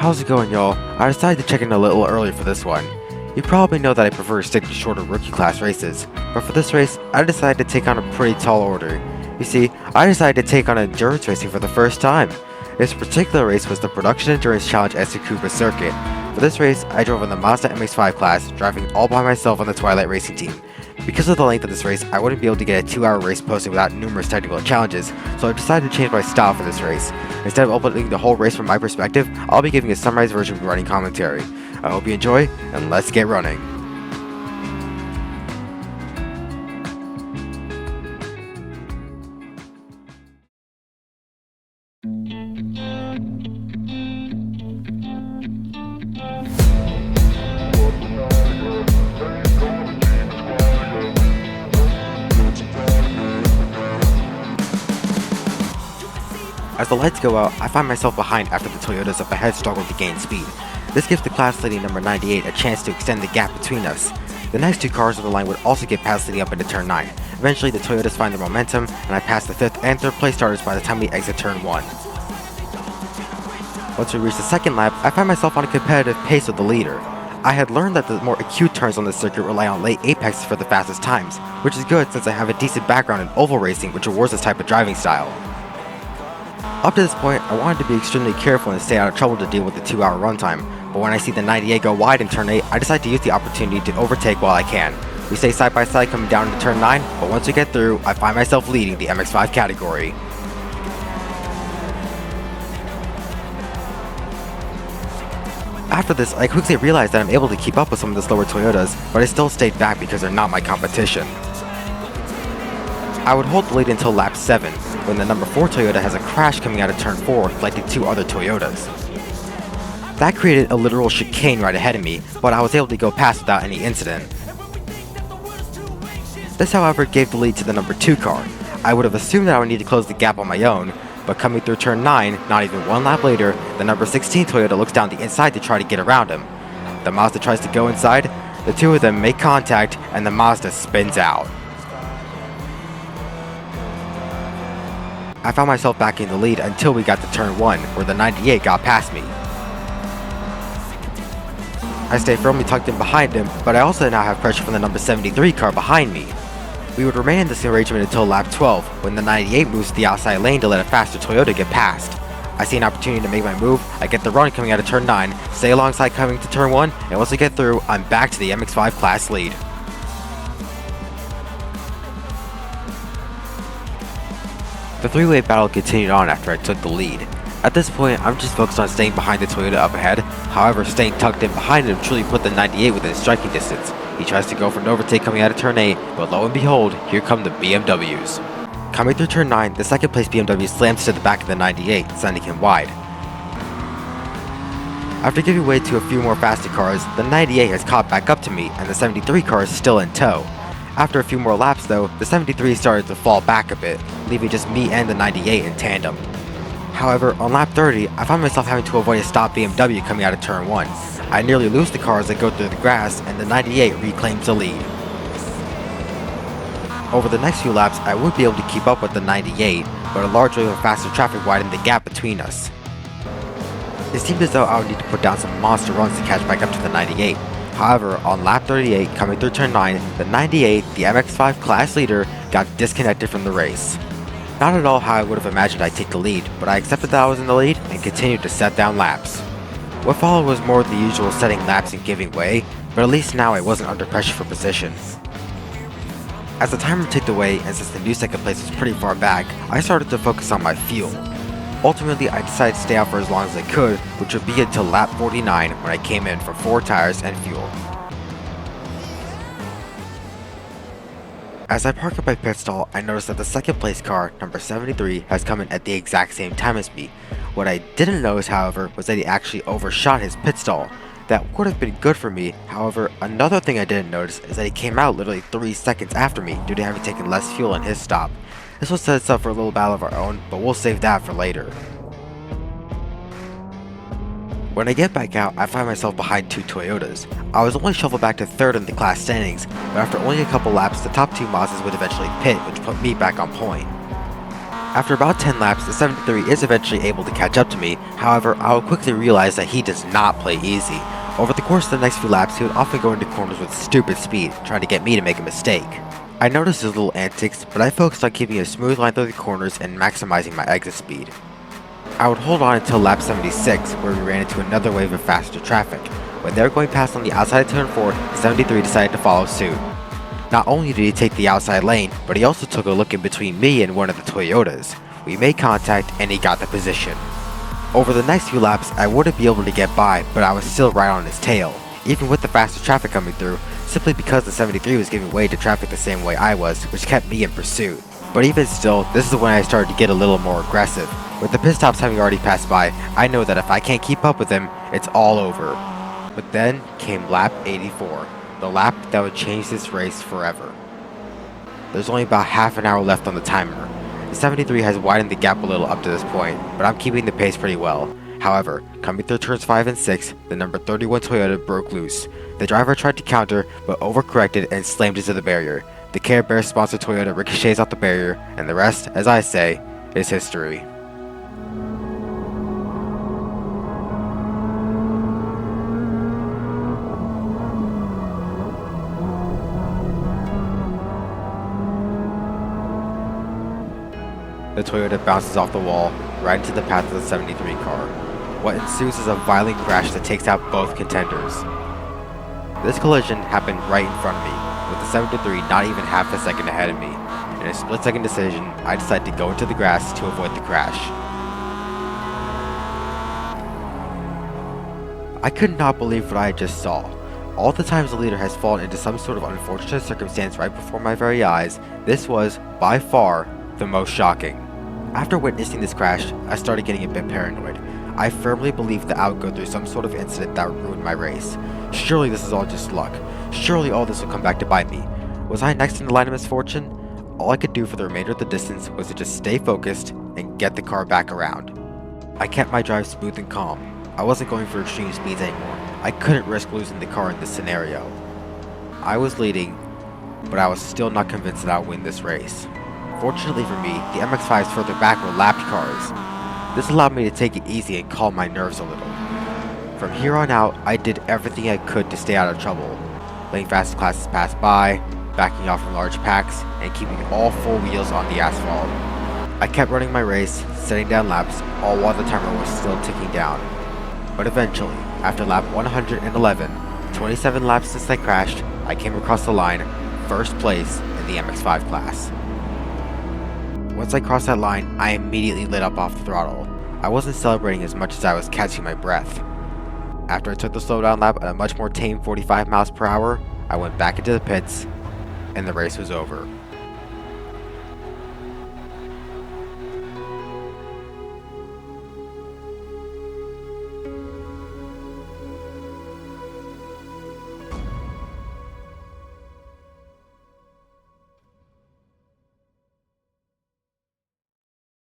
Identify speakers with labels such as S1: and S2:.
S1: How's it going, y'all? I decided to check in a little early for this one. You probably know that I prefer to stick to shorter rookie class races, but for this race, I decided to take on a pretty tall order. You see, I decided to take on endurance racing for the first time. This particular race was the Production Endurance Challenge at Tsukuba circuit. For this race, I drove in the Mazda MX-5 class, driving all by myself on the Twilight racing team. Because of the length of this race, I wouldn't be able to get a 2-hour race posted without numerous technical challenges, so I decided to change my style for this race. Instead of opening the whole race from my perspective, I'll be giving a summarized version with running commentary. I hope you enjoy, and let's get running. As the lights go out, I find myself behind after the Toyotas up ahead struggle to gain speed. This gives the class leading number 98 a chance to extend the gap between us. The next two cars on the line would also get past leading up into turn 9. Eventually the Toyotas find their momentum, and I pass the 5th and 3rd place starters by the time we exit turn 1. Once we reach the second lap, I find myself on a competitive pace with the leader. I had learned that the more acute turns on this circuit rely on late apexes for the fastest times, which is good since I have a decent background in oval racing which rewards this type of driving style. Up to this point, I wanted to be extremely careful and stay out of trouble to deal with the 2-hour runtime, but when I see the 98 go wide in turn 8, I decide to use the opportunity to overtake while I can. We stay side by side coming down into turn 9, but once we get through, I find myself leading the MX-5 category. After this, I quickly realized that I'm able to keep up with some of the slower Toyotas, but I still stayed back because they're not my competition. I would hold the lead until lap 7, when the number 4 Toyota has a crash coming out of turn 4, collecting 2 other Toyotas. That created a literal chicane right ahead of me, but I was able to go past without any incident. This, however, gave the lead to the number 2 car. I would have assumed that I would need to close the gap on my own, but coming through turn 9, not even one lap later, the number 16 Toyota looks down the inside to try to get around him. The Mazda tries to go inside, the two of them make contact, and the Mazda spins out. I found myself back in the lead until we got to turn 1, where the 98 got past me. I stay firmly tucked in behind him, but I also now have pressure from the number 73 car behind me. We would remain in this arrangement until lap 12, when the 98 moves to the outside lane to let a faster Toyota get past. I see an opportunity to make my move, I get the run coming out of turn 9, stay alongside coming to turn 1, and once I get through, I'm back to the MX-5 class lead. The three-way battle continued on after I took the lead. At this point, I'm just focused on staying behind the Toyota up ahead. However, staying tucked in behind him truly put the 98 within striking distance. He tries to go for an overtake coming out of turn 8, but lo and behold, here come the BMWs. Coming through turn 9, the second place BMW slams to the back of the 98, sending him wide. After giving way to a few more faster cars, the 98 has caught back up to me, and the 73 car is still in tow. After a few more laps though, the 73 started to fall back a bit, leaving just me and the 98 in tandem. However, on lap 30, I found myself having to avoid a stopped BMW coming out of turn 1. I nearly lose the car as I go through the grass, and the 98 reclaims the lead. Over the next few laps, I would be able to keep up with the 98, but a large wave of faster traffic widened the gap between us. It seemed as though I would need to put down some monster runs to catch back up to the 98. However, on lap 38, coming through turn 9, the 98, the MX-5 class leader, got disconnected from the race. Not at all how I would have imagined I'd take the lead, but I accepted that I was in the lead and continued to set down laps. What followed was more the usual setting laps and giving way, but at least now I wasn't under pressure for position. As the timer ticked away, and since the new second place was pretty far back, I started to focus on my fuel. Ultimately, I decided to stay out for as long as I could, which would be until lap 49 when I came in for 4 tires and fuel. As I park at my pit stall, I noticed that the second place car, number 73, has come in at the exact same time as me. What I didn't notice, however, was that he actually overshot his pit stall. That would have been good for me. However, another thing I didn't notice is that he came out literally 3 seconds after me due to having taken less fuel in his stop. This will set us up for a little battle of our own, but we'll save that for later. When I get back out, I find myself behind 2 Toyotas. I was only shuffled back to 3rd in the class standings, but after only a couple laps, the top 2 Mazdas would eventually pit, which put me back on point. After about 10 laps, the 73 is eventually able to catch up to me. However, I will quickly realize that he does not play easy. Over the course of the next few laps, he would often go into corners with stupid speed, trying to get me to make a mistake. I noticed his little antics, but I focused on keeping a smooth line through the corners and maximizing my exit speed. I would hold on until lap 76, where we ran into another wave of faster traffic. When they were going past on the outside of turn 4, the 73 decided to follow suit. Not only did he take the outside lane, but he also took a look in between me and one of the Toyotas. We made contact and he got the position. Over the next few laps, I wouldn't be able to get by, but I was still right on his tail, even with the faster traffic coming through, simply because the 73 was giving way to traffic the same way I was, which kept me in pursuit. But even still, this is when I started to get a little more aggressive. With the pit stops having already passed by, I know that if I can't keep up with him, it's all over. But then came lap 84. The lap that would change this race forever. There's only about half an hour left on the timer. The 73 has widened the gap a little up to this point, but I'm keeping the pace pretty well. However, coming through turns 5 and 6, the number 31 Toyota broke loose. The driver tried to counter, but overcorrected and slammed into the barrier. The Care Bears sponsored Toyota ricochets off the barrier, and the rest, as I say, is history. The Toyota bounces off the wall, right into the path of the 73 car. What ensues is a violent crash that takes out both contenders. This collision happened right in front of me, with the 73 not even half a second ahead of me. In a split-second decision, I decided to go into the grass to avoid the crash. I could not believe what I just saw. All the times the leader has fallen into some sort of unfortunate circumstance right before my very eyes, this was, by far, the most shocking. After witnessing this crash, I started getting a bit paranoid. I firmly believed that I would go through some sort of incident that would ruin my race. Surely this is all just luck. Surely all this will come back to bite me. Was I next in the line of misfortune? All I could do for the remainder of the distance was to just stay focused and get the car back around. I kept my drive smooth and calm. I wasn't going for extreme speeds anymore. I couldn't risk losing the car in this scenario. I was leading, but I was still not convinced that I would win this race. Fortunately for me, the MX-5s further back were lapped cars. This allowed me to take it easy and calm my nerves a little. From here on out, I did everything I could to stay out of trouble, letting fast classes pass by, backing off from large packs, and keeping all four wheels on the asphalt. I kept running my race, setting down laps, all while the timer was still ticking down. But eventually, after lap 111, 27 laps since I crashed, I came across the line, first place in the MX-5 class. Once I crossed that line, I immediately lit up off the throttle. I wasn't celebrating as much as I was catching my breath. After I took the slowdown lap at a much more tame 45 miles per hour, I went back into the pits, and the race was over.